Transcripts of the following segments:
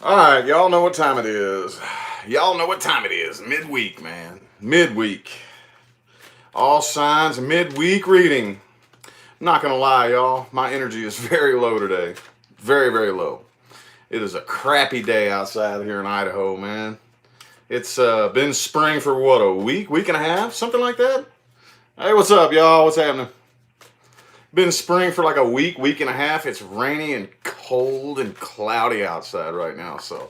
All right, y'all know what time it is. Y'all know what time it is. Midweek, man. Midweek. All signs midweek reading. I'm not gonna lie, y'all. My energy is very low today. Very, very low. It is a crappy day outside here in Idaho, man. It's been spring for what, a week and a half? Something like that? Hey, what's up, y'all? What's happening? Been spring for like a week and a half. It's rainy and cold and cloudy outside right now, So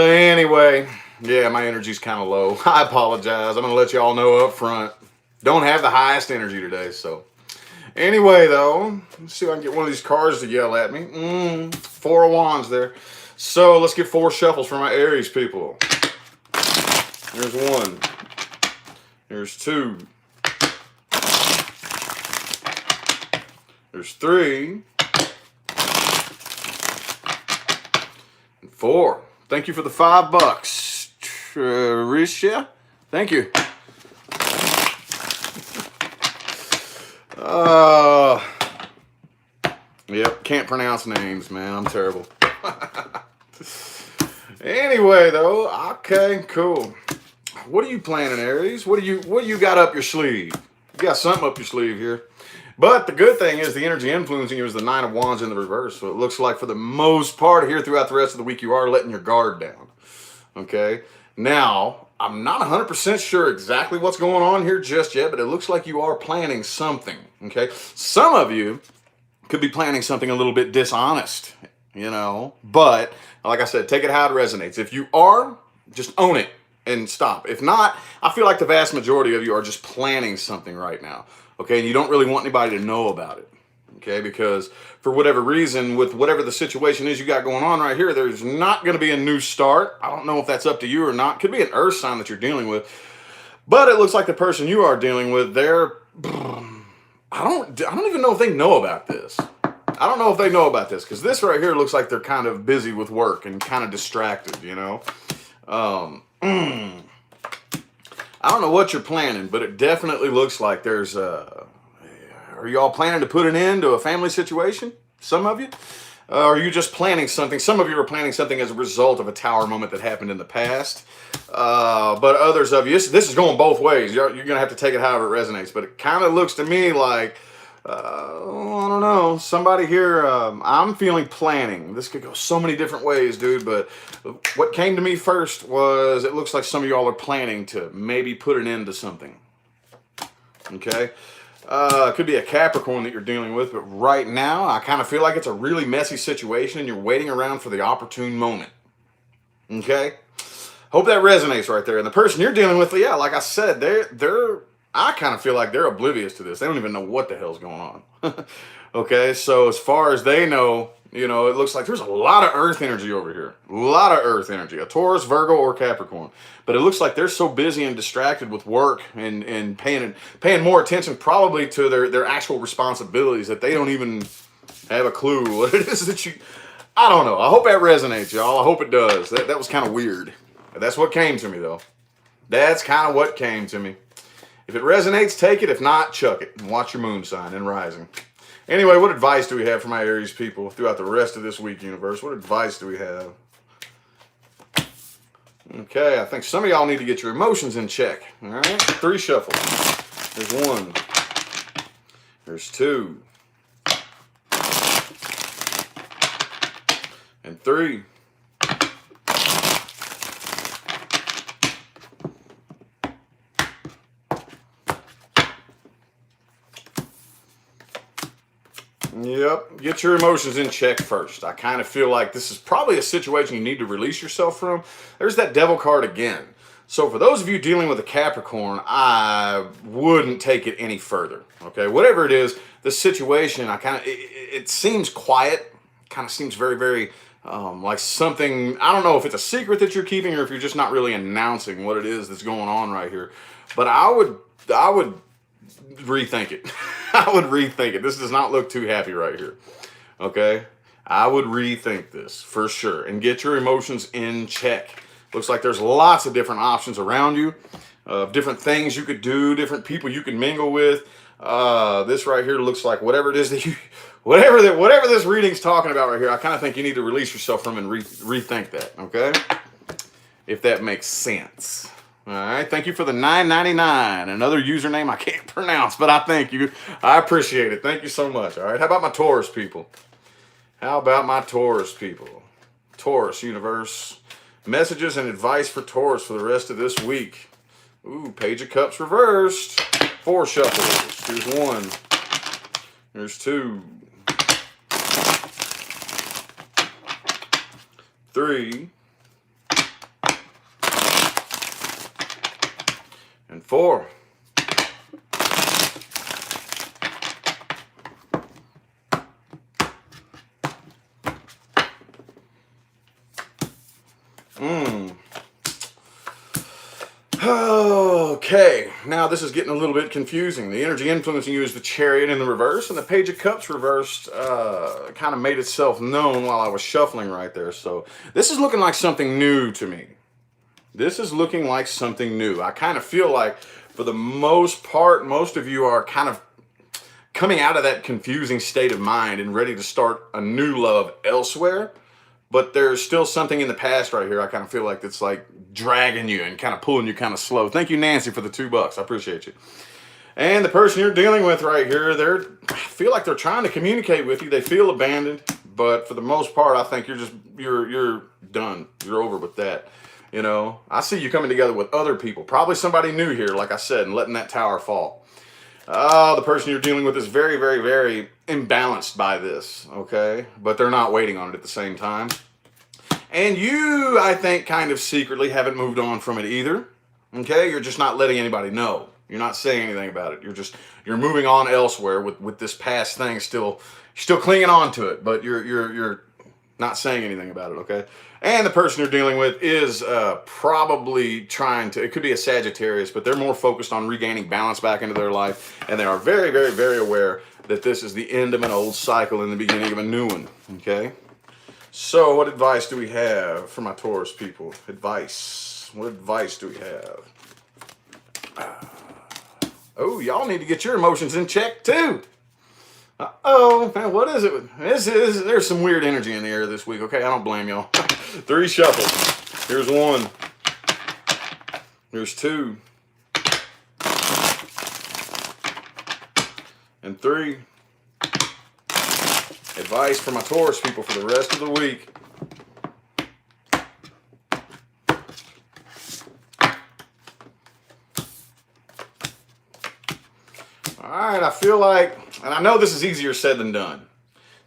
anyway, yeah, my energy's kind of low. I apologize. I'm gonna let y'all know up front. Don't have the highest energy today. So anyway, though, let's see if I can get one of these cards to yell at me. Four of Wands there. So let's get four shuffles for my Aries people. There's one. There's two. There's three. And four. Thank you for the $5. Tricia. Thank you. Yep, can't pronounce names, man. I'm terrible. Anyway, though, okay, cool. What are you planning, Aries? What do you got up your sleeve? You got something up your sleeve here. But the good thing is the energy influencing you is the Nine of Wands in the reverse. So it looks like for the most part here throughout the rest of the week, you are letting your guard down. Okay? Now, I'm not 100% sure exactly what's going on here just yet, but it looks like you are planning something. Okay? Some of you could be planning something a little bit dishonest, But, like I said, take it how it resonates. If you are, just own it and stop. If not, I feel like the vast majority of you are just planning something right now. Okay, and you don't really want anybody to know about it. Okay, because for whatever reason, with whatever the situation is you got going on right here, there's not going to be a new start. I don't know if that's up to you or not. Could be an earth sign that you're dealing with. But it looks like the person you are dealing with, I don't even know if they know about this. I don't know if they know about this, because this right here looks like they're kind of busy with work and kind of distracted, I don't know what you're planning, but it definitely looks like there's are y'all planning to put an end to a family situation? Some of you? Are you just planning something? Some of you are planning something as a result of a tower moment that happened in the past. But others of you, this is going both ways. You're going to have to take it however it resonates. But it kind of looks to me like, I don't know, somebody here, I'm feeling planning. This could go so many different ways, dude. But what came to me first was it looks like some of y'all are planning to maybe put an end to something. Okay? It could be a Capricorn that you're dealing with, but right now I kind of feel like it's a really messy situation and you're waiting around for the opportune moment. Okay? Hope that resonates right there. And the person you're dealing with, yeah, like I said, I kind of feel like they're oblivious to this. They don't even know what the hell's going on. Okay, so as far as they know, it looks like there's a lot of earth energy over here. A lot of earth energy. A Taurus, Virgo, or Capricorn. But it looks like they're so busy and distracted with work and paying more attention probably to their actual responsibilities that they don't even have a clue what it is that you... I don't know. I hope that resonates, y'all. I hope it does. That was kind of weird. That's what came to me, though. That's kind of what came to me. If it resonates, take it. If not, chuck it. And watch your moon sign and rising. Anyway, what advice do we have for my Aries people throughout the rest of this week, universe? What advice do we have? Okay, I think some of y'all need to get your emotions in check. All right, 3 shuffles. There's 1. There's 2. And 3. Yep, get your emotions in check first. I kind of feel like this is probably a situation you need to release yourself from. There's that devil card again. So for those of you dealing with a Capricorn, I wouldn't take it any further. Okay, whatever it is, the situation, it seems quiet. Kind of seems very, very like something, I don't know if it's a secret that you're keeping or if you're just not really announcing what it is that's going on right here. But I would rethink it. I would rethink it. This does not look too happy right here. Okay? I would rethink this for sure and get your emotions in check. Looks like there's lots of different options around you, different things you could do, different people you can mingle with. This right here looks like whatever it is that whatever this reading's talking about right here, I kind of think you need to release yourself from and rethink that, okay? If that makes sense. All right, thank you for the $9.99. Another username I can't pronounce, but I thank you. I appreciate it. Thank you so much. All right, how about my Taurus people? How about my Taurus people? Taurus universe. Messages and advice for Taurus for the rest of this week. Ooh, Page of Cups reversed. 4 shuffles. Here's 1. Here's 2. 3. And 4. Okay, now this is getting a little bit confusing. The energy influencing you is the Chariot in the reverse, and the Page of Cups reversed kind of made itself known while I was shuffling right there. So this is looking like something new to me. This is looking like something new. I kind of feel like, for the most part, most of you are kind of coming out of that confusing state of mind and ready to start a new love elsewhere. But there's still something in the past right here. I kind of feel like it's like dragging you and kind of pulling you kind of slow. Thank you, Nancy, for the $2. I appreciate you. And the person you're dealing with right here, I feel like they're trying to communicate with you. They feel abandoned, but for the most part, I think you're done. You're over with that. You know, I see you coming together with other people, probably somebody new here, like I said, and letting that tower fall. The person you're dealing with is very, very, very imbalanced by this, okay? But they're not waiting on it at the same time. And you, I think, kind of secretly haven't moved on from it either, okay? You're just not letting anybody know. You're not saying anything about it. You're moving on elsewhere with this past thing still clinging on to it, but you're not saying anything about it, okay? And the person you're dealing with is probably trying to, it could be a Sagittarius, but they're more focused on regaining balance back into their life. And they are very, very, very aware that this is the end of an old cycle and the beginning of a new one, okay? So what advice do we have for my Taurus people? Advice. What advice do we have? Oh, y'all need to get your emotions in check too. Uh-oh, man, what is it? There's some weird energy in the air this week, okay? I don't blame y'all. 3 shuffles. Here's 1. Here's 2. And 3. Advice for my Taurus people for the rest of the week. All right, I feel like, and I know this is easier said than done.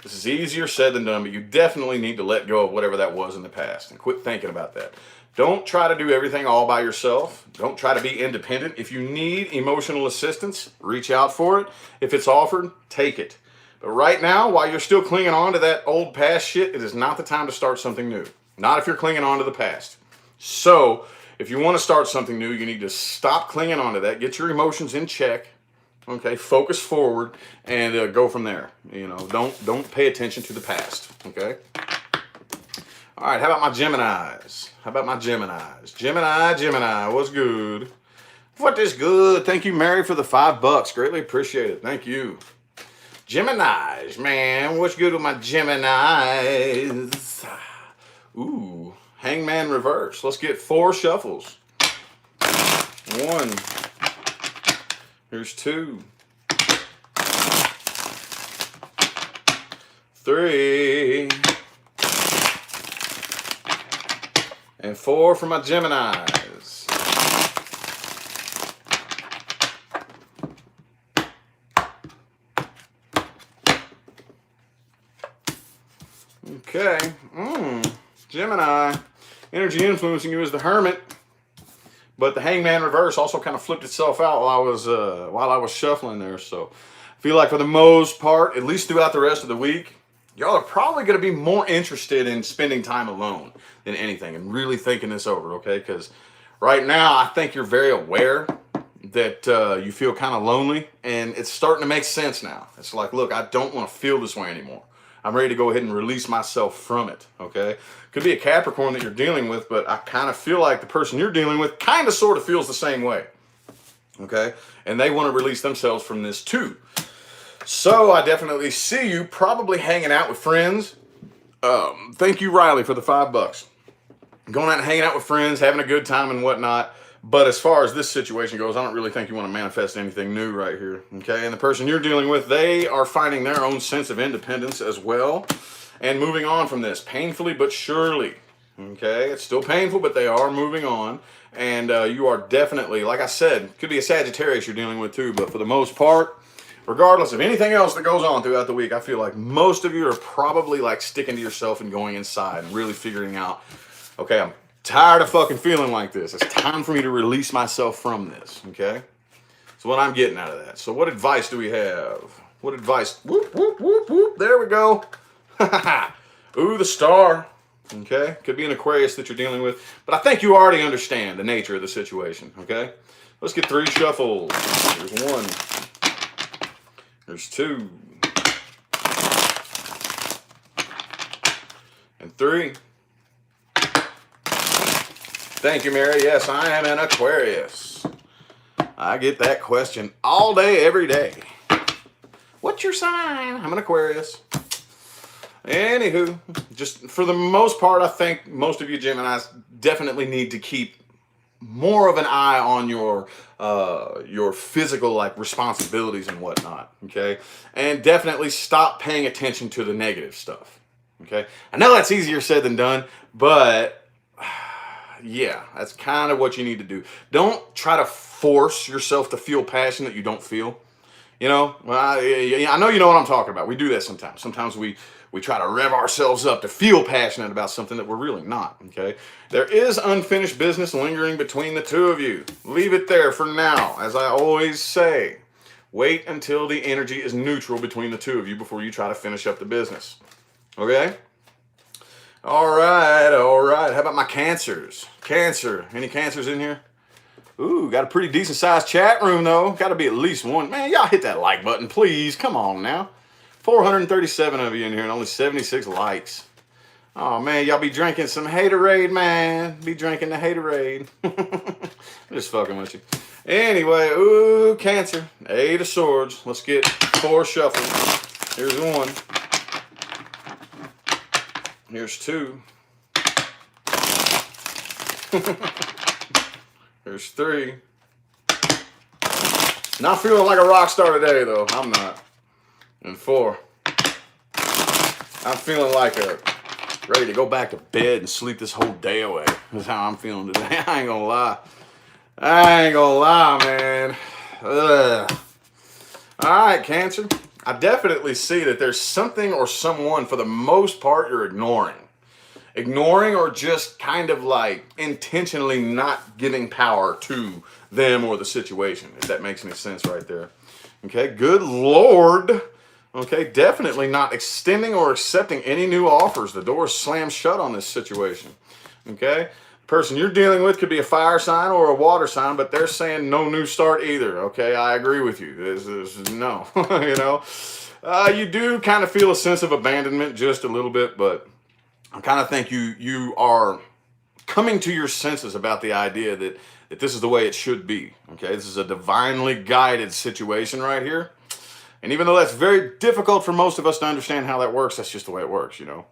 This is easier said than done, but you definitely need to let go of whatever that was in the past and quit thinking about that. Don't try to do everything all by yourself. Don't try to be independent. If you need emotional assistance, reach out for it. If it's offered, take it. But right now, while you're still clinging on to that old past shit, it is not the time to start something new. Not if you're clinging on to the past. So, if you want to start something new, you need to stop clinging on to that. Get your emotions in check. Okay, focus forward and go from there. You know, don't pay attention to the past. Okay. All right. How about my Geminis? Gemini, what's good? What is good? Thank you, Mary, for the $5. Greatly appreciate it. Thank you. Geminis, man, what's good with my Geminis? Ooh, Hangman reverse. Let's get 4 shuffles. 1. Here's 2. 3. And 4 for my Geminis. Okay. Gemini. Energy influencing you is the Hermit. But the Hangman reverse also kind of flipped itself out while I was shuffling there. So I feel like for the most part, at least throughout the rest of the week, y'all are probably going to be more interested in spending time alone than anything and really thinking this over, okay? Because right now, I think you're very aware that you feel kind of lonely, and it's starting to make sense now. It's like, look, I don't want to feel this way anymore. I'm ready to go ahead and release myself from it, okay? Could be a Capricorn that you're dealing with, but I kind of feel like the person you're dealing with kind of sort of feels the same way, okay? And they want to release themselves from this too. So I definitely see you probably hanging out with friends. Thank you, Riley, for the $5. Going out and hanging out with friends, having a good time and whatnot. But as far as this situation goes, I don't really think you want to manifest anything new right here. Okay, and the person you're dealing with, they are finding their own sense of independence as well, and moving on from this painfully but surely. Okay, it's still painful, but they are moving on. And you are definitely, like I said, could be a Sagittarius you're dealing with too, but for the most part, regardless of anything else that goes on throughout the week, I feel like most of you are probably like sticking to yourself and going inside and really figuring out, okay, I'm tired of fucking feeling like this. It's time for me to release myself from this, okay? So what I'm getting out of that. So what advice do we have? What advice? Whoop, whoop, whoop, whoop. There we go. Ooh, the star. Okay? Could be an Aquarius that you're dealing with. But I think you already understand the nature of the situation, okay? Let's get 3 shuffles. Here's 1. There's 2. And 3. Thank you, Mary. Yes, I am an Aquarius. I get that question all day, every day. What's your sign? I'm an Aquarius. Anywho, just for the most part, I think most of you Geminis definitely need to keep more of an eye on your physical like responsibilities and whatnot, okay? And definitely stop paying attention to the negative stuff, okay? I know that's easier said than done, but yeah, that's kind of what you need to do. Don't try to force yourself to feel passion that you don't feel. You know, well, I know you know what I'm talking about. We do that sometimes. Sometimes we try to rev ourselves up to feel passionate about something that we're really not, okay? There is unfinished business lingering between the two of you. Leave it there for now. As I always say, wait until the energy is neutral between the two of you before you try to finish up the business, okay? All right, all right. How about my Cancers? Cancer. Any Cancers in here? Ooh, got a pretty decent sized chat room though. Got to be at least one. Man, y'all hit that like button, please. Come on now. 437 of you in here and only 76 likes. Oh man, y'all be drinking some Haterade, man. Be drinking the Haterade. Just fucking with you. Anyway, ooh, Cancer. 8 of Swords. Let's get 4 shuffles. Here's 1. Here's 2. Here's 3. Not feeling like a rock star today, though. I'm not. And 4. I'm feeling like ready to go back to bed and sleep this whole day away. That's how I'm feeling today. I ain't gonna lie. I ain't gonna lie, man. Ugh. All right, Cancer. I definitely see that there's something or someone, for the most part, you're ignoring. Ignoring or just kind of like intentionally not giving power to them or the situation, if that makes any sense right there. Okay, good Lord. Okay, definitely not extending or accepting any new offers. The door is slammed shut on this situation. Okay, the person you're dealing with could be a fire sign or a water sign, but they're saying no new start either. Okay, I agree with you. This is no, you know. You do kind of feel a sense of abandonment just a little bit, but I kind of think you are coming to your senses about the idea that this is the way it should be. Okay, this is a divinely guided situation right here. And even though that's very difficult for most of us to understand how that works, that's just the way it works, you know.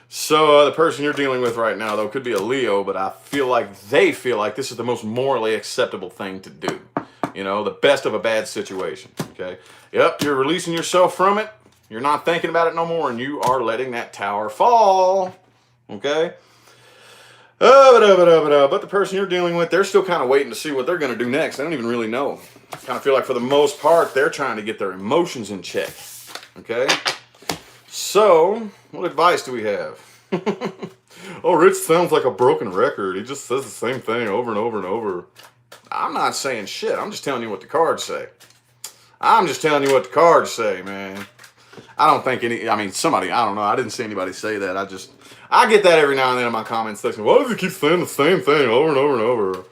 So the person you're dealing with right now, though, could be a Leo, but I feel like they feel like this is the most morally acceptable thing to do. You know, the best of a bad situation, okay? Yep, you're releasing yourself from it. You're not thinking about it no more, and you are letting that tower fall, okay? But the person you're dealing with, they're still kind of waiting to see what they're going to do next. They don't even really know. I kind of feel like for the most part, they're trying to get their emotions in check, okay? So, what advice do we have? Oh, Rich sounds like a broken record. He just says the same thing over and over and over. I'm not saying shit. I'm just telling you what the cards say. I'm just telling you what the cards say, man. I don't think somebody, I don't know. I didn't see anybody say that. I get that every now and then in my comment section. Why does he keep saying the same thing over and over and over?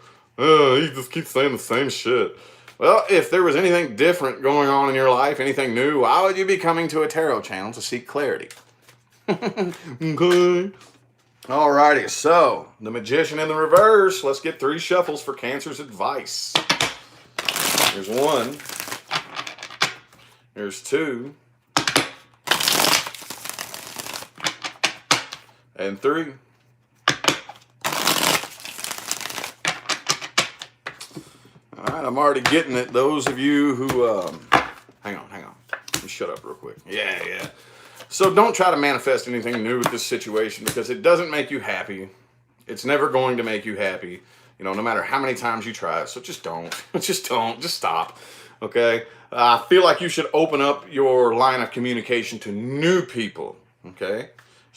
He just keeps saying the same shit. Well, if there was anything different going on in your life, anything new, why would you be coming to a tarot channel to seek clarity? Okay. Alrighty, so the Magician in the reverse. Let's get 3 shuffles for Cancer's advice. Here's 1. Here's 2. And 3. All right, I'm already getting it. Those of you who, hang on. Let me shut up real quick. Yeah. So don't try to manifest anything new with this situation because it doesn't make you happy. It's never going to make you happy, you know, no matter how many times you try it. So just don't. Just stop. Okay? I feel like you should open up your line of communication to new people. Okay?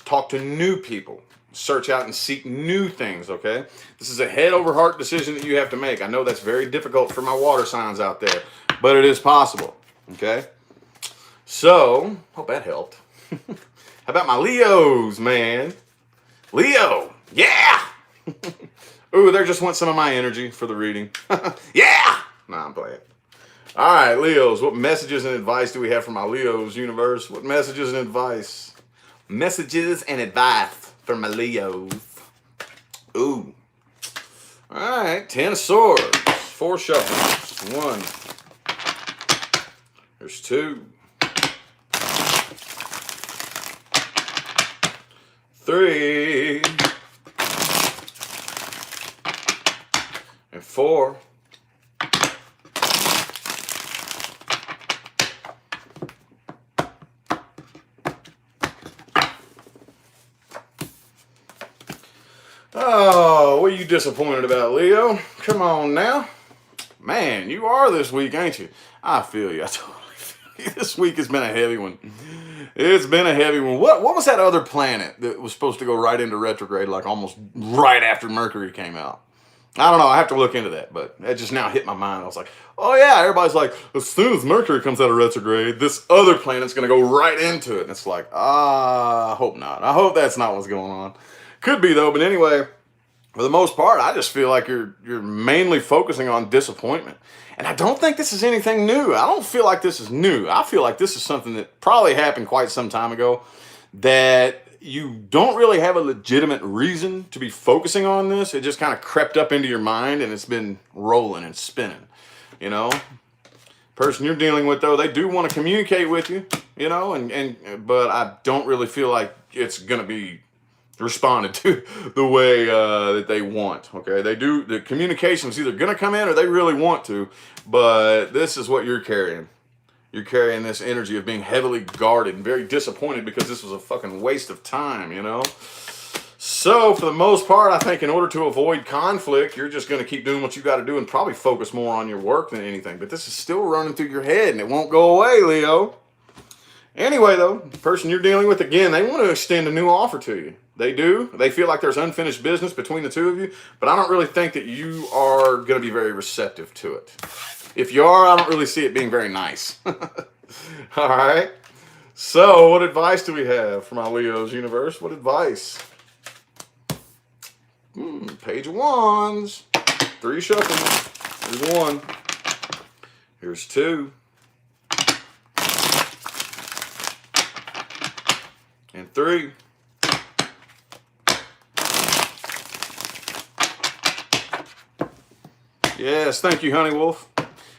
Talk to new people. Search out and seek new things, okay? This is a head over heart decision that you have to make. I know that's very difficult for my water signs out there, but it is possible, okay? So, hope that helped. How about my Leos, man? Leo, yeah! Ooh, there just went some of my energy for the reading. Yeah! Nah, I'm playing. All right, Leos, what messages and advice do we have from my Leos universe? What messages and advice? Messages and advice for my Leos. Ooh. All right, 10 of Swords. 4 shuffles. 1. There's 2. 3. And 4. Oh, what are you disappointed about, Leo? Come on now. Man, you are this week, ain't you? I feel you. I totally feel you. This week has been a heavy one. It's been a heavy one. What was that other planet that was supposed to go right into retrograde, like almost right after Mercury came out? I don't know. I have to look into that, but that just now hit my mind. I was like, oh yeah, everybody's like, as soon as Mercury comes out of retrograde, this other planet's going to go right into it. And it's like, I hope not. I hope that's not what's going on. Could be though, but anyway, for the most part, I just feel like you're mainly focusing on disappointment. And I don't think this is anything new. I don't feel like this is new. I feel like this is something that probably happened quite some time ago that you don't really have a legitimate reason to be focusing on this. It just kind of crept up into your mind and it's been rolling and spinning, you know? Person you're dealing with though, they do want to communicate with you, you know, but I don't really feel like it's going to be responded to the way that they want. Okay, they do. The communication is either going to come in or they really want to, but this is what you're carrying. You're carrying this energy of being heavily guarded and very disappointed because this was a fucking waste of time, you know? So for the most part, I think in order to avoid conflict, you're just going to keep doing what you got to do and probably focus more on your work than anything. But this is still running through your head and it won't go away, Leo. Anyway, though, the person you're dealing with, again, they want to extend a new offer to you. They do. They feel like there's unfinished business between the two of you, but I don't really think that you are going to be very receptive to it. If you are, I don't really see it being very nice. All right. So what advice do we have from our Leo's universe? What advice? Page of Wands. 3 shuffles. Here's 1. Here's 2. And 3. Yes, thank you, Honey Wolf.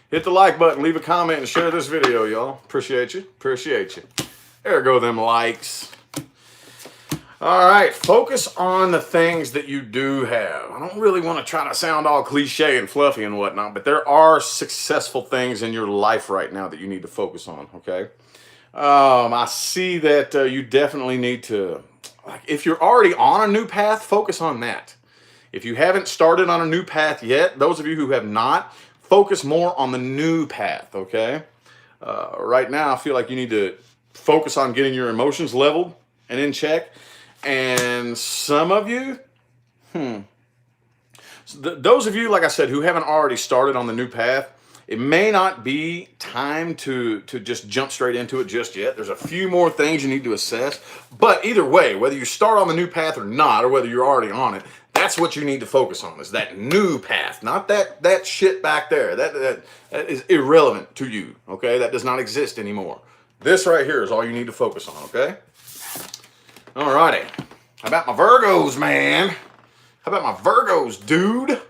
Hit the like button, leave a comment, and share this video, y'all. Appreciate you. Appreciate you. There go them likes. All right, focus on the things that you do have. I don't really want to try to sound all cliche and fluffy and whatnot, but there are successful things in your life right now that you need to focus on, okay? I see that you definitely need to, like, if you're already on a new path, focus on that. If you haven't started on a new path yet, those of you who have not, focus more on the new path, okay? Right now, I feel like you need to focus on getting your emotions leveled and in check. And some of you, those of you, like I said, who haven't already started on the new path, it may not be time to just jump straight into it just yet. There's a few more things you need to assess. But either way, whether you start on the new path or not, or whether you're already on it, that's what you need to focus on, is that new path, not that shit back there. That is irrelevant to you, okay? That does not exist anymore. This right here is all you need to focus on, okay? Alrighty. How about my Virgos, man? How about my Virgos, dude?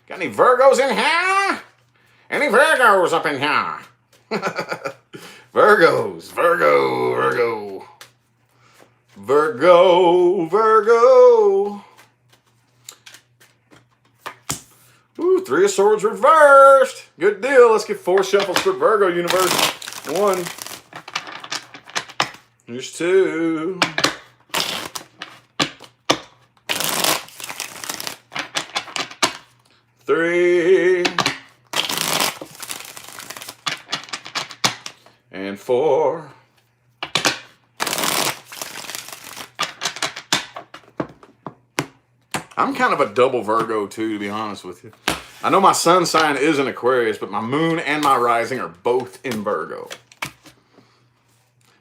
Got any Virgos in here? Any Virgos up in here? Virgos, Virgo. Ooh, Three of Swords reversed. Good deal. Let's get 4 shuffles for Virgo universe. 1. Here's 2. 3. And 4. I'm kind of a double Virgo too, to be honest with you. I know my sun sign is an Aquarius, but my moon and my rising are both in Virgo.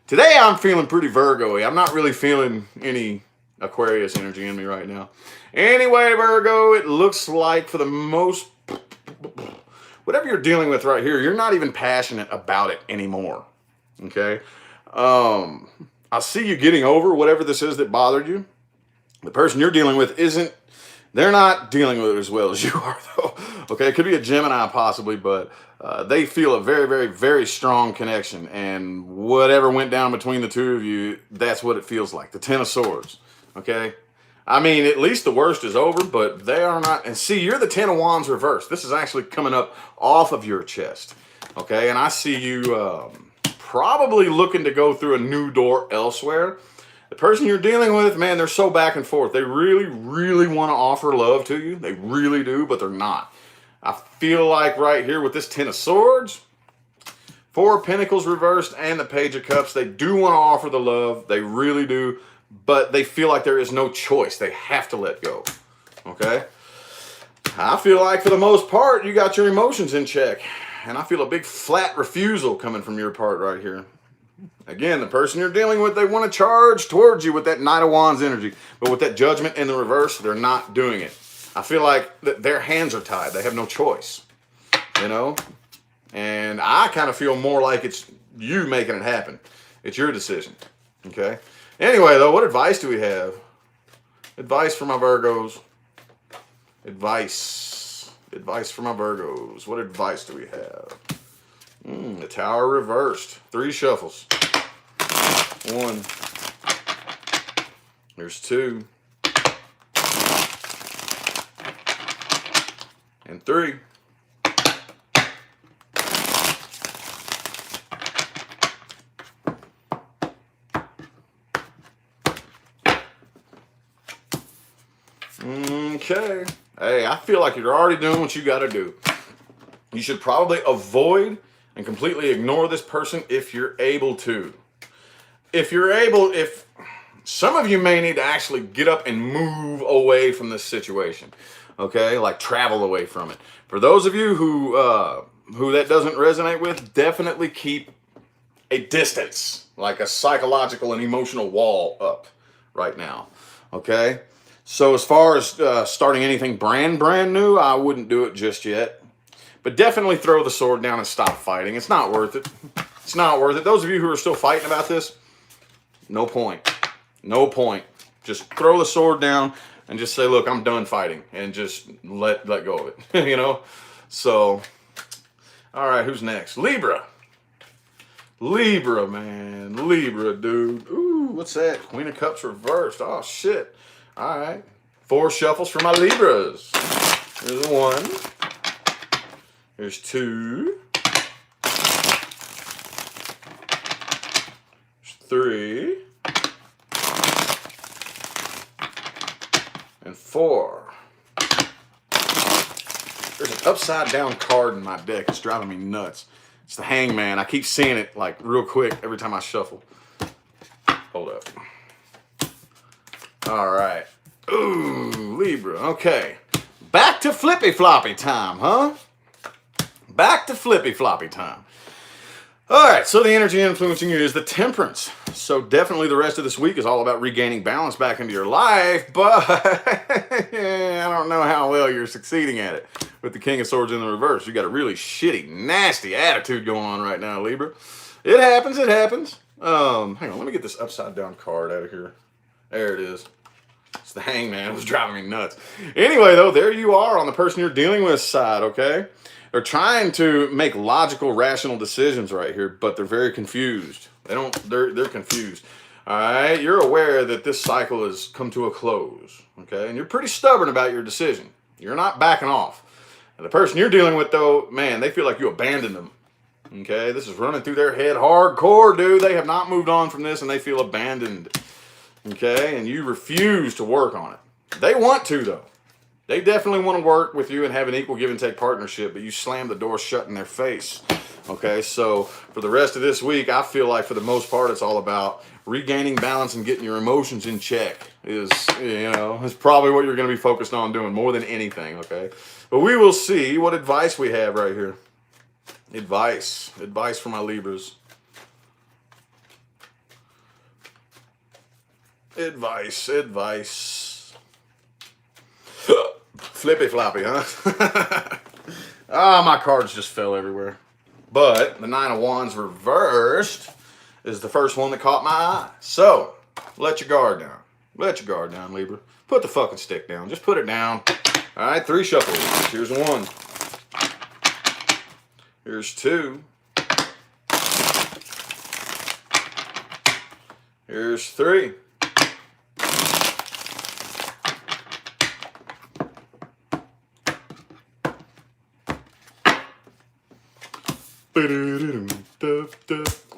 Today I'm feeling pretty Virgo-y. I'm not really feeling any Aquarius energy in me right now. Anyway, Virgo, it looks like for the most, whatever you're dealing with right here, you're not even passionate about it anymore. Okay? I see you getting over whatever this is that bothered you. The person you're dealing with they're not dealing with it as well as you are, though. Okay, it could be a Gemini possibly, but they feel a very, very, very strong connection. And whatever went down between the two of you, that's what it feels like. The Ten of Swords, okay? I mean, at least the worst is over, but they are not. And see, you're the Ten of Wands reversed. This is actually coming up off of your chest, okay? And I see you probably looking to go through a new door elsewhere. The person you're dealing with, man, they're so back and forth. They really, really want to offer love to you. They really do, but they're not. I feel like right here with this Ten of Swords, 4 of Pentacles reversed, and the Page of Cups, they do want to offer the love. They really do, but they feel like there is no choice. They have to let go, okay? I feel like for the most part, you got your emotions in check, and I feel a big flat refusal coming from your part right here. Again, the person you're dealing with, they want to charge towards you with that Knight of Wands energy. But with that Judgment in the reverse, they're not doing it. I feel like their hands are tied. They have no choice, you know? And I kind of feel more like it's you making it happen. It's your decision, okay? Anyway, though, what advice do we have? Advice for my Virgos. Advice for my Virgos. What advice do we have? The Tower reversed. 3 shuffles. 1. There's 2. And 3. Okay. Hey, I feel like you're already doing what you got to do. You should probably avoid and completely ignore this person if you're able to. If some of you may need to actually get up and move away from this situation, okay? Like travel away from it. For those of you who that doesn't resonate with, definitely keep a distance, like a psychological and emotional wall up right now, okay? So as far as starting anything brand new, I wouldn't do it just yet. But definitely throw the sword down and stop fighting. It's not worth it. It's not worth it. Those of you who are still fighting about this, no point. No point. Just throw the sword down and just say, look, I'm done fighting. And just let go of it. You know? So, all right, who's next? Libra. Libra, man. Libra, dude. Ooh, what's that? Queen of Cups reversed. Oh, shit. All right. 4 shuffles for my Libras. Here's 1. Here's 2. There's 3. And 4. There's an upside down card in my deck. It's driving me nuts. It's the Hangman. I keep seeing it like real quick every time I shuffle. Hold up. All right. Ooh, Libra. Okay. Back to flippy floppy time, huh? Back to flippy floppy time. All right, so the energy influencing you is the Temperance. So definitely the rest of this week is all about regaining balance back into your life, but I don't know how well you're succeeding at it with the King of Swords in the reverse. You got a really shitty, nasty attitude going on right now, Libra. It happens, it happens. Hang on, let me get this upside down card out of here. There it is. It's the Hangman. It was driving me nuts. Anyway, though, there you are on the person you're dealing with side, okay? They're trying to make logical, rational decisions right here, but they're very confused. They're confused. All right, you're aware that this cycle has come to a close, okay? And you're pretty stubborn about your decision. You're not backing off. And the person you're dealing with, though, man, they feel like you abandoned them, okay? This is running through their head hardcore, dude. They have not moved on from this, and they feel abandoned, okay? And you refuse to work on it. They want to, though. They definitely want to work with you and have an equal give and take partnership, but you slam the door shut in their face. Okay, so for the rest of this week, I feel like for the most part, it's all about regaining balance and getting your emotions in check is probably what you're going to be focused on doing more than anything, okay? But we will see what advice we have right here. Advice for my Libras. Advice. Flippy floppy, huh? My cards just fell everywhere. But the Nine of Wands reversed is the first one that caught my eye. So, let your guard down. Let your guard down, Libra. Put the fucking stick down. Just put it down. All right, 3 shuffles. Here's 1. Here's 2. Here's 3.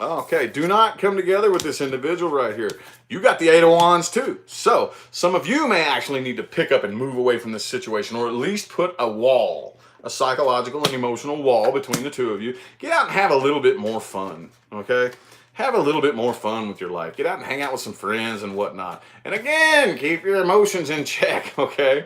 Okay, do not come together with this individual right here. You got the 8 of Wands too. So, some of you may actually need to pick up and move away from this situation, or at least put a wall, a psychological and emotional wall between the two of you. Get out and have a little bit more fun, okay? Have a little bit more fun with your life. Get out and hang out with some friends and whatnot. And again, keep your emotions in check, okay?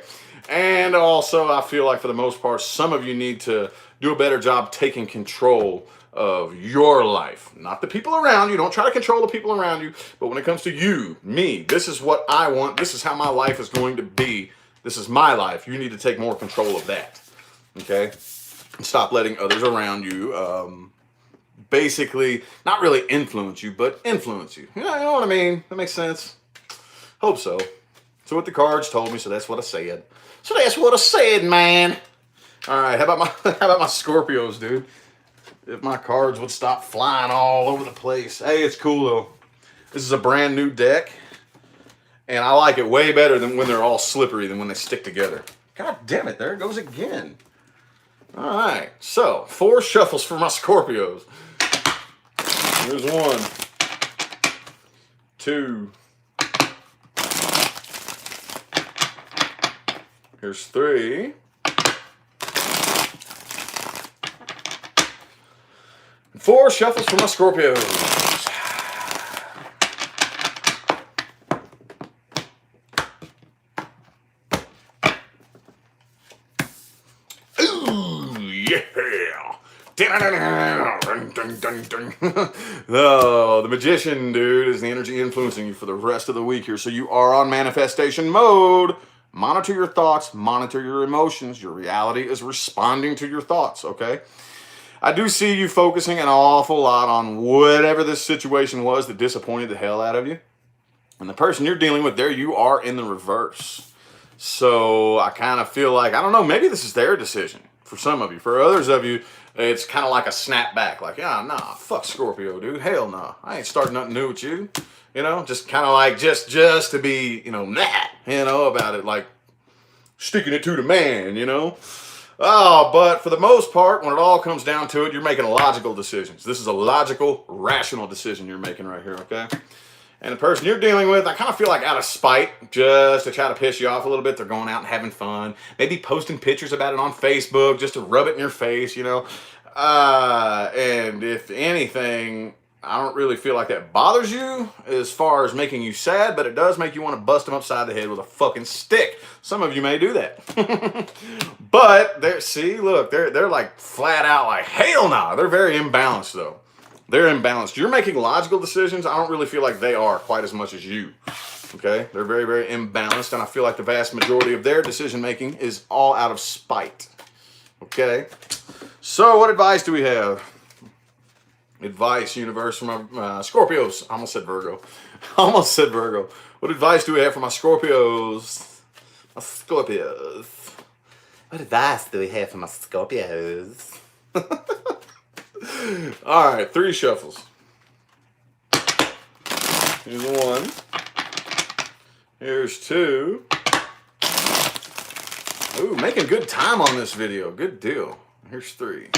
And also, I feel like for the most part, some of you need to do a better job taking control of your life. Not the people around you. Don't try to control the people around you. But when it comes to you, me, this is what I want. This is how my life is going to be. This is my life. You need to take more control of that. Okay? And stop letting others around you basically not really influence you, but influence you. You know what I mean? That makes sense? Hope so. So what the cards told me, so that's what I said. So that's what I said, man. All right, how about my Scorpios, dude? If my cards would stop flying all over the place. Hey, it's cool though. This is a brand new deck, and I like it way better than when they're all slippery than when they stick together. God damn it, there it goes again. All right, so 4 shuffles for my Scorpios. Here's 1, 2. Here's 3. 4 shuffles for my Scorpios. Ooh, yeah. Oh, the Magician, dude, is the energy influencing you for the rest of the week here. So you are on manifestation mode. Monitor your thoughts. Monitor your emotions. Your reality is responding to your thoughts, okay? I do see you focusing an awful lot on whatever this situation was that disappointed the hell out of you. And the person you're dealing with there, you are in the reverse. So I kind of feel like, I don't know, maybe this is their decision for some of you. For others of you, it's kind of like a snap back. Like, yeah, nah, fuck Scorpio, dude. Hell no. I ain't starting nothing new with you. You know, just kind of like, just to be, about it. Like, sticking it to the man, Oh, but for the most part, when it all comes down to it, you're making logical decisions. This is a logical, rational decision you're making right here, okay? And the person you're dealing with, I kind of feel like out of spite, just to try to piss you off a little bit, they're going out and having fun. Maybe posting pictures about it on Facebook just to rub it in your face, And if anything, I don't really feel like that bothers you as far as making you sad, but it does make you want to bust them upside the head with a fucking stick. Some of you may do that. But they're like flat out like, hell nah. They're very imbalanced though. They're imbalanced. You're making logical decisions. I don't really feel like they are quite as much as you. Okay? They're very, very imbalanced, and I feel like the vast majority of their decision making is all out of spite. Okay? So what advice do we have? Advice, universe, for my Scorpios. I almost said Virgo. What advice do we have for my Scorpios? My Scorpios. What advice do we have for my Scorpios? All right, 3 shuffles. Here's 1. Here's 2. Ooh, making good time on this video. Good deal. Here's 3.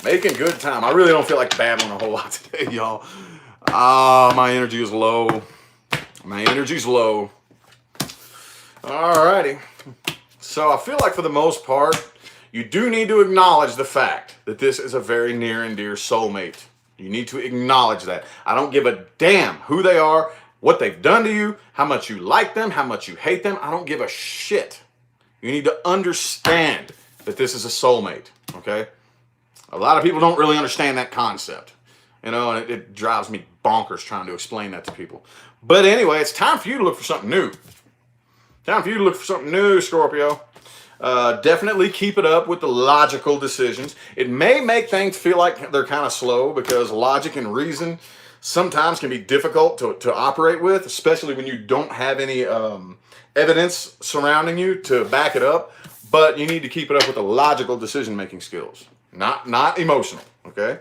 Making good time. I really don't feel like babbling a whole lot today, y'all. My energy is low. My energy's low. Alrighty. So I feel like for the most part, you do need to acknowledge the fact that this is a very near and dear soulmate. You need to acknowledge that. I don't give a damn who they are, what they've done to you, how much you like them, how much you hate them. I don't give a shit. You need to understand that this is a soulmate, okay? A lot of people don't really understand that concept, you know, and it drives me bonkers trying to explain that to people. But anyway, it's time for you to look for something new. Time for you to look for something new, Scorpio. Definitely keep it up with the logical decisions. It may make things feel like they're kind of slow because logic and reason sometimes can be difficult to operate with, especially when you don't have any evidence surrounding you to back it up. But you need to keep it up with the logical decision-making skills, not emotional, okay?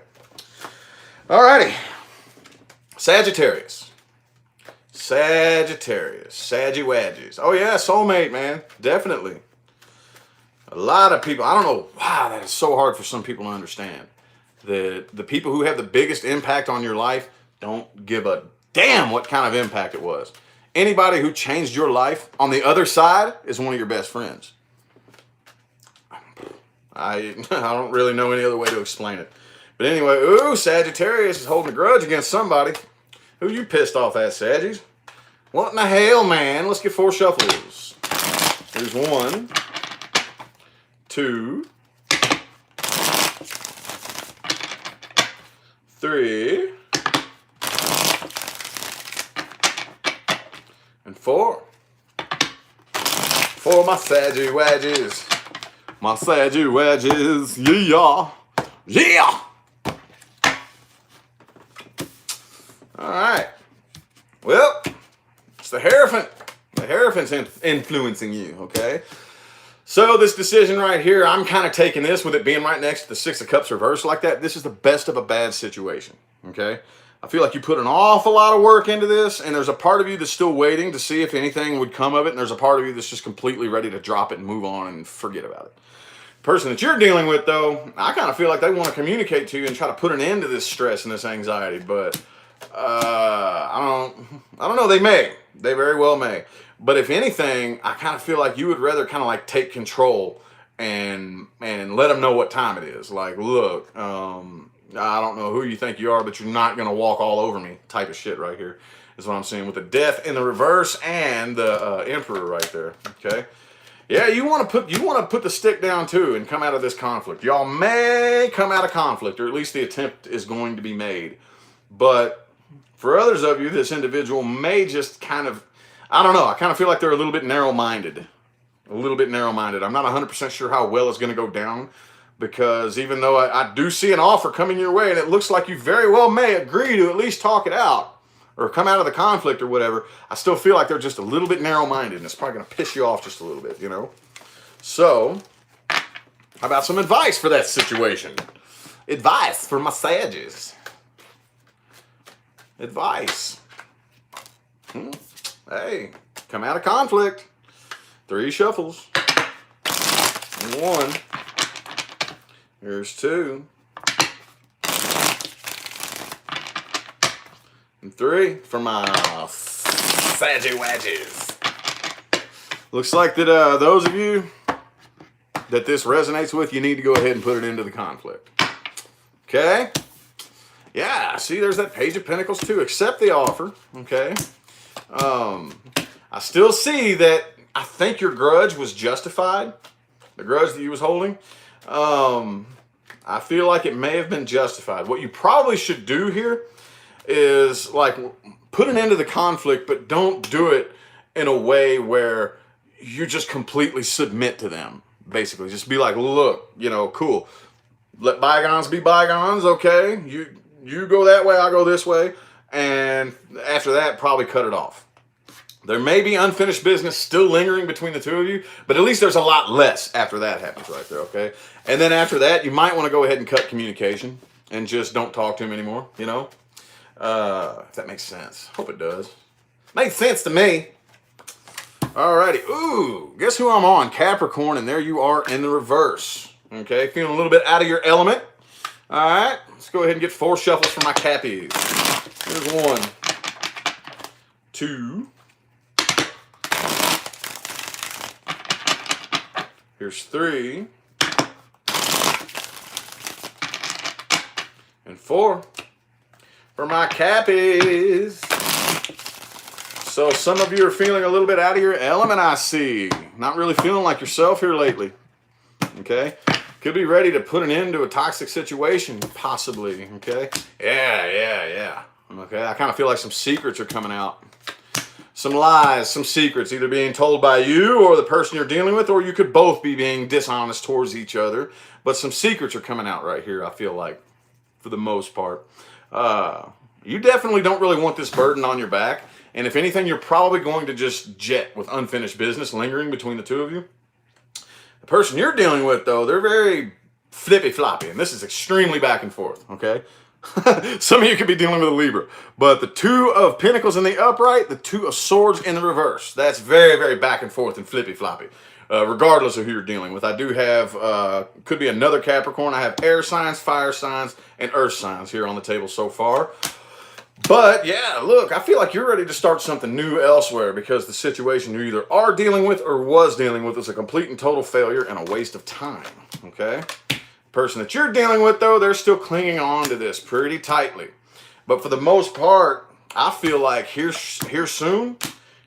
Alrighty. Sagittarius. Sagittarius. Saggy Wadges. Oh yeah, soulmate, man. Definitely. A lot of people, I don't know why that is so hard for some people to understand. The people who have the biggest impact on your life don't give a damn what kind of impact it was. Anybody who changed your life on the other side is one of your best friends. I don't really know any other way to explain it. But anyway, ooh, Sagittarius is holding a grudge against somebody. Who you pissed off at, Saggies? What in the hell, man? Let's get 4 shuffles. Here's 1, 2, 3, and 4. For my Saggy Wedges. My Saggy Wedges. Yeah. Yeah. Alright. Well, it's the Hierophant. The Hierophant's influencing you, okay? So this decision right here, I'm kind of taking this with it being right next to the 6 of Cups reversed like that. This is the best of a bad situation, okay? I feel like you put an awful lot of work into this, and there's a part of you that's still waiting to see if anything would come of it, and there's a part of you that's just completely ready to drop it and move on and forget about it. The person that you're dealing with, though, I kind of feel like they want to communicate to you and try to put an end to this stress and this anxiety, but I don't know. They may. They very well may. But if anything, I kind of feel like you would rather kind of like take control and let them know what time it is. Like, look, I don't know who you think you are, but you're not going to walk all over me type of shit right here is what I'm seeing with the Death in the reverse and the Emperor right there. Okay. Yeah, you want to put the stick down too and come out of this conflict. Y'all may come out of conflict, or at least the attempt is going to be made. But for others of you, this individual may just kind of, I don't know, I kind of feel like they're a little bit narrow-minded. A little bit narrow-minded. I'm not 100% sure how well it's going to go down, because even though I do see an offer coming your way, and it looks like you very well may agree to at least talk it out, or come out of the conflict or whatever, I still feel like they're just a little bit narrow-minded, and it's probably going to piss you off just a little bit, you know? So, how about some advice for that situation? Advice for my Sagittarius. Advice. Hey, come out of conflict. 3 shuffles. 1. Here's 2. And 3 for my Saggy Wedges. Looks like that those of you that this resonates with, you need to go ahead and put it into the conflict. Okay? Yeah, see, there's that Page of Pentacles too. Accept the offer, okay? I still see that I think your grudge was justified. The grudge that you was holding. I feel like it may have been justified. What you probably should do here is, like, put an end to the conflict, but don't do it in a way where you just completely submit to them, basically. Just be like, look, you know, cool. Let bygones be bygones, okay? You go that way, I'll go this way. And after that, probably cut it off. There may be unfinished business still lingering between the two of you, but at least there's a lot less after that happens right there, okay? And then after that, you might want to go ahead and cut communication and just don't talk to him anymore, you know? If that makes sense. Hope it does. Makes sense to me. Alrighty. Ooh, guess who I'm on? Capricorn, and there you are in the reverse. Okay, feeling a little bit out of your element. Alright, let's go ahead and get 4 shuffles for my Cappies. Here's 1, 2. Here's 3. And 4. For my Cappies. So some of you are feeling a little bit out of your element, I see. Not really feeling like yourself here lately. Okay? Could be ready to put an end to a toxic situation, possibly. Okay? Yeah. Okay? I kind of feel like some secrets are coming out. Some lies, some secrets, either being told by you or the person you're dealing with, or you could both be being dishonest towards each other. But some secrets are coming out right here, I feel like, for the most part. You definitely don't really want this burden on your back. And if anything, you're probably going to just jet with unfinished business lingering between the two of you. The person you're dealing with, though, they're very flippy-floppy. And this is extremely back and forth, okay? Some of you could be dealing with a Libra. But the 2 of Pentacles in the upright, the 2 of Swords in the reverse. That's very, very back and forth and flippy-floppy. Regardless of who you're dealing with. I do have, could be another Capricorn. I have air signs, fire signs, and earth signs here on the table so far. But, yeah, look, I feel like you're ready to start something new elsewhere because the situation you either are dealing with or was dealing with is a complete and total failure and a waste of time, okay? The person that you're dealing with, though, they're still clinging on to this pretty tightly. But for the most part, I feel like here soon,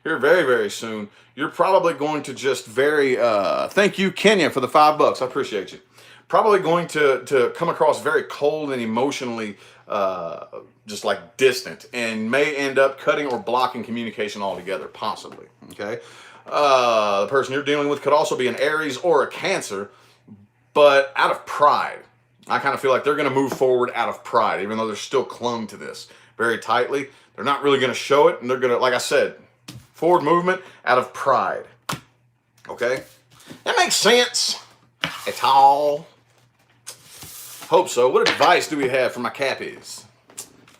here very, very soon, you're probably going to just thank you, Kenya, for the $5. I appreciate you. Probably going to come across very cold and emotionally just like distant, and may end up cutting or blocking communication altogether, possibly, okay? The person you're dealing with could also be an Aries or a Cancer, but out of pride. I kind of feel like they're going to move forward out of pride, even though they're still clung to this very tightly. They're not really going to show it, and they're going to, like I said, forward movement out of pride, okay? That makes sense at all. Hope so. What advice do we have for my Cappies?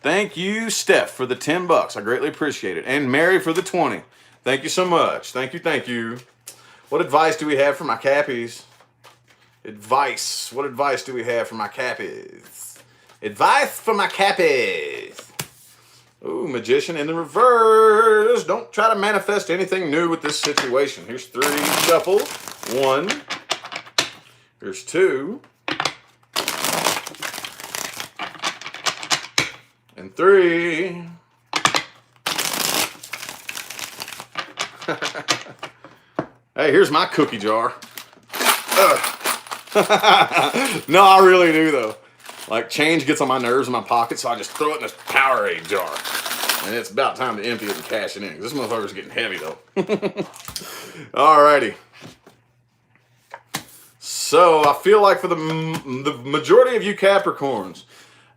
Thank you, Steph, for the $10. I greatly appreciate it. And Mary for the 20. Thank you so much. Thank you. What advice do we have for my Cappies? Advice. What advice do we have for my Cappies? Advice for my Cappies. Ooh, Magician in the reverse. Don't try to manifest anything new with this situation. Here's 3 shuffles. 1. Here's 2. And 3. Hey, here's my cookie jar. No, I really do, though. Like, change gets on my nerves in my pocket, so I just throw it in this Powerade jar. And it's about time to empty it and cash it in. This motherfucker's getting heavy, though. Alrighty. So, I feel like for the majority of you Capricorns,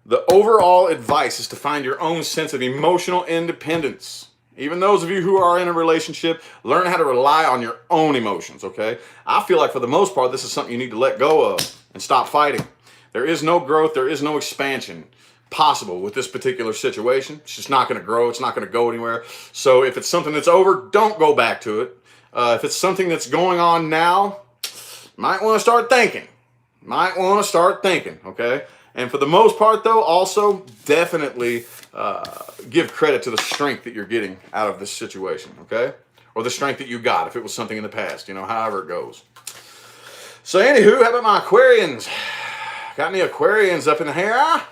the overall advice is to find your own sense of emotional independence. Even those of you who are in a relationship, learn how to rely on your own emotions, okay? I feel like for the most part, this is something you need to let go of and stop fighting. There is no growth, there is no expansion possible with this particular situation. It's just not going to grow, it's not going to go anywhere. So if it's something that's over, don't go back to it. If it's something that's going on now, might want to start thinking. Okay? And for the most part, though, also definitely give credit to the strength that you're getting out of this situation, okay? Or the strength that you got if it was something in the past, you know, however it goes. So anywho, how about my Aquarians? Got any Aquarians up in the hair?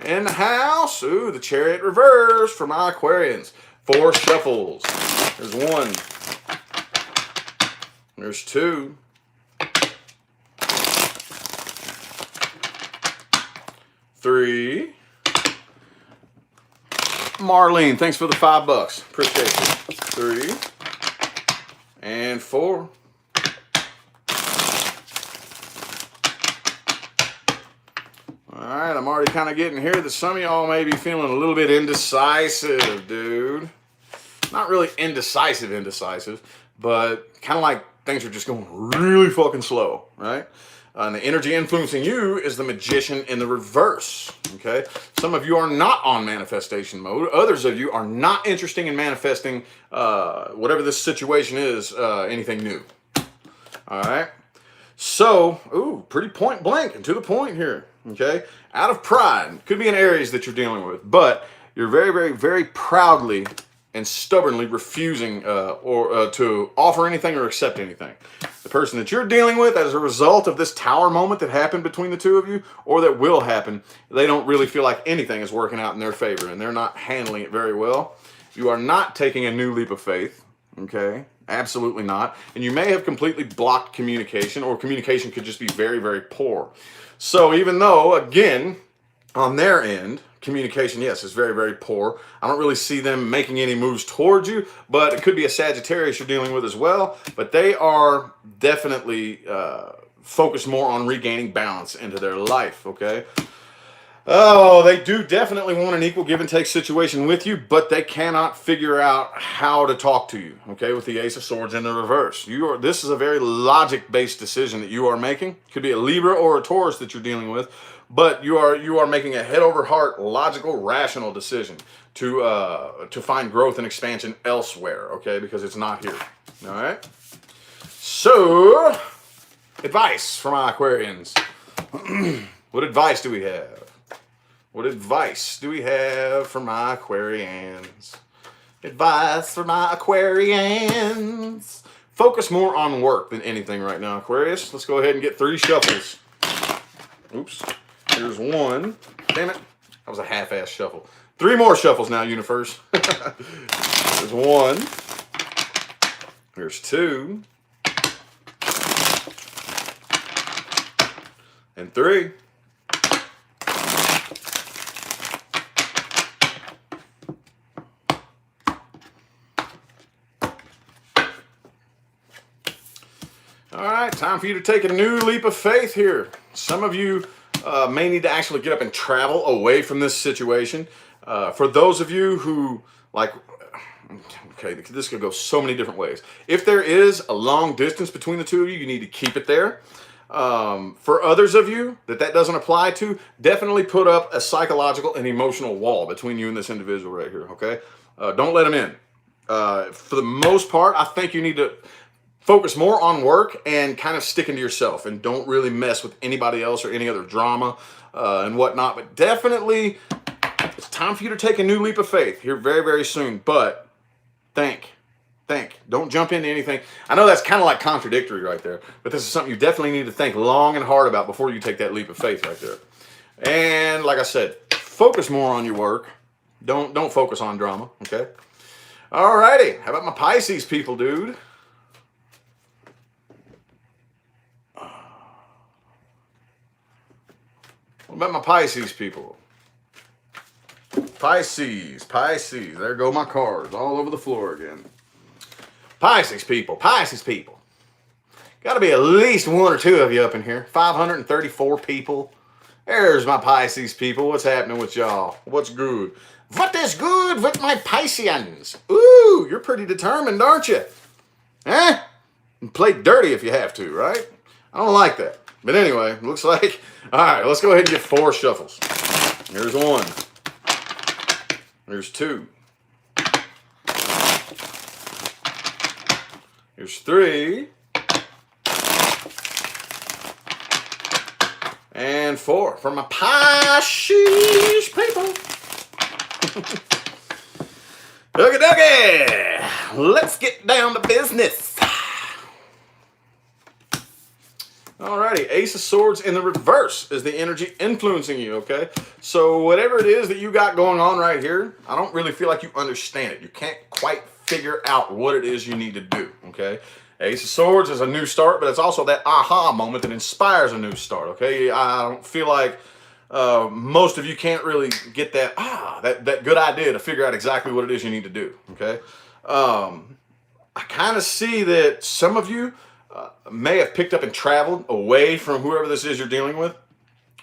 In the house? Ooh, the Chariot reverse for my Aquarians. 4 shuffles. There's 1. There's 2. 3. Marlene, thanks for the $5. Appreciate it. 3. And 4. Alright, I'm already kind of getting here that some of y'all may be feeling a little bit indecisive, dude. Not really indecisive, but kind of like things are just going really fucking slow, right? And the energy influencing you is the Magician in the reverse, okay? Some of you are not on manifestation mode. Others of you are not interested in manifesting whatever this situation is, anything new, all right? So, ooh, pretty point blank and to the point here, okay? Out of pride, could be an Aries that you're dealing with, but you're very, very, very proudly and stubbornly refusing to offer anything or accept anything. The person that you're dealing with as a result of this tower moment that happened between the two of you, or that will happen, they don't really feel like anything is working out in their favor, and they're not handling it very well. You are not taking a new leap of faith, okay? Absolutely not. And you may have completely blocked communication, or communication could just be very, very poor. So even though, again, on their end, communication, yes, is very, very poor. I don't really see them making any moves towards you, but it could be a Sagittarius you're dealing with as well. But they are definitely focused more on regaining balance into their life, okay? Oh, they do definitely want an equal give and take situation with you, but they cannot figure out how to talk to you, okay, with the Ace of Swords in the reverse. This is a very logic-based decision that you are making. Could be a Libra or a Taurus that you're dealing with, but you are making a head over heart, logical, rational decision to find growth and expansion elsewhere, okay, because it's not here, all right? So, advice for my Aquarians. What advice do we have? What advice do we have for my Aquarians? Advice for my Aquarians. Focus more on work than anything right now, Aquarius. Let's go ahead and get 3 shuffles. Oops. Here's 1. Damn it. That was a half-ass shuffle. 3 more shuffles now, universe. There's 1. Here's 2. And 3. All right, time for you to take a new leap of faith here. Some of you may need to actually get up and travel away from this situation. For those of you who, like, okay, this could go so many different ways. If there is a long distance between the two of you, you need to keep it there. For others of you that doesn't apply to, definitely put up a psychological and emotional wall between you and this individual right here, okay? Don't let them in. For the most part, I think you need to focus more on work and kind of sticking to yourself, and don't really mess with anybody else or any other drama and whatnot. But definitely, it's time for you to take a new leap of faith here very, very soon. But think. Don't jump into anything. I know that's kind of like contradictory right there, but this is something you definitely need to think long and hard about before you take that leap of faith right there. And like I said, focus more on your work. Don't focus on drama, okay? Alrighty, how about my Pisces people, dude? What about my Pisces people? Pisces. There go my cards all over the floor again. Pisces people. Got to be at least 1 or 2 of you up in here. 534 people. There's my Pisces people. What's happening with y'all? What's good? What is good with my Pisceans? Ooh, you're pretty determined, aren't you? Eh? Play dirty if you have to, right? I don't like that. But anyway, looks like... All right, let's go ahead and get 4 shuffles. Here's 1. Here's 2. Here's 3. And 4 for my Pisces people. Okie dokie. Let's get down to business. Alrighty, Ace of Swords in the reverse is the energy influencing you, okay? So whatever it is that you got going on right here, I don't really feel like you understand it. You can't quite figure out what it is you need to do, okay? Ace of Swords is a new start, but it's also that aha moment that inspires a new start, okay? I don't feel like most of you can't really get that good idea to figure out exactly what it is you need to do, okay? I kind of see that some of you may have picked up and traveled away from whoever this is you're dealing with,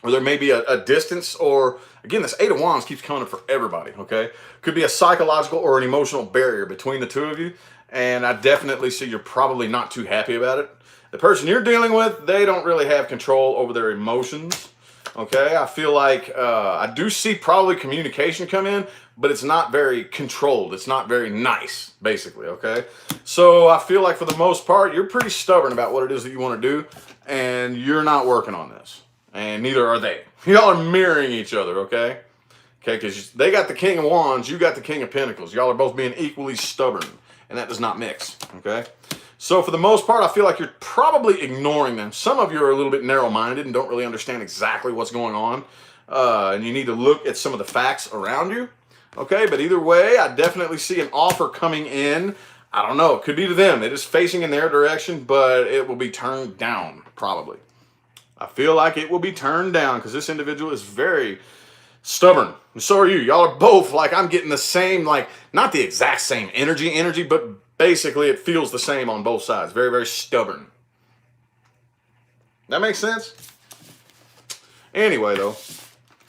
or there may be a distance, or again, this Eight of Wands keeps coming for everybody, okay? Could be a psychological or an emotional barrier between the two of you, and I definitely see you're probably not too happy about it. The person you're dealing with, they don't really have control over their emotions, okay? I feel like I do see probably communication come in, but it's not very controlled. It's not very nice, basically, okay? So I feel like for the most part, you're pretty stubborn about what it is that you want to do, and you're not working on this. And neither are they. Y'all are mirroring each other, okay? Okay, because they got the King of Wands, you got the King of Pentacles. Y'all are both being equally stubborn, and that does not mix, okay? So for the most part, I feel like you're probably ignoring them. Some of you are a little bit narrow-minded and don't really understand exactly what's going on, and you need to look at some of the facts around you, okay? But either way, I definitely see an offer coming in. I don't know. It could be to them. It is facing in their direction, but it will be turned down, probably. I feel like it will be turned down because this individual is very stubborn. And so are you. Y'all are both, like, I'm getting the same, like, not the exact same energy, but basically it feels the same on both sides. Very, very stubborn. That makes sense? Anyway, though.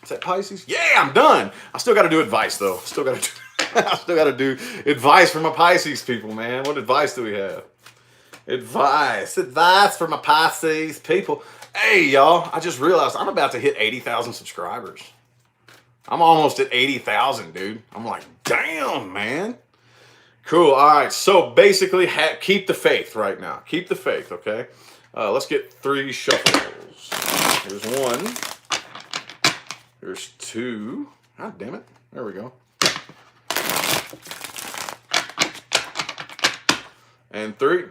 Is that Pisces? Yeah, I'm done. I still got to do advice, though. I still got to do advice for my Pisces people, man. What advice do we have? Advice for my Pisces people. Hey, y'all, I just realized I'm about to hit 80,000 subscribers. I'm almost at 80,000, dude. I'm like, damn, man. Cool. All right. So basically, keep the faith right now. Keep the faith, okay? Let's get 3 shuffles. Here's 1. Here's 2. God damn it. There we go. And 3.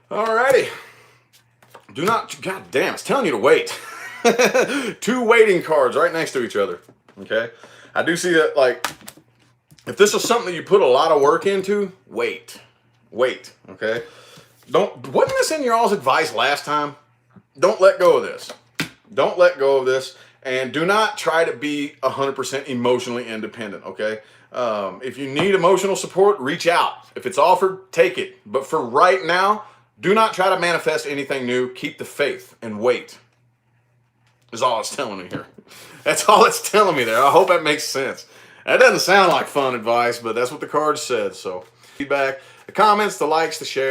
Alrighty. Do not, god damn, it's telling you to wait. 2 waiting cards right next to each other. Okay? I do see that, like, if this is something that you put a lot of work into, wait. Wait. Okay? Wasn't this in your all's advice last time? Don't let go of this. Don't let go of this. And do not try to be 100% emotionally independent, okay? If you need emotional support, reach out. If it's offered, take it. But for right now, do not try to manifest anything new. Keep the faith and wait. Is all it's telling me here. That's all it's telling me there. I hope that makes sense. That doesn't sound like fun advice, but that's what the card said. So feedback, the comments, the likes, the share.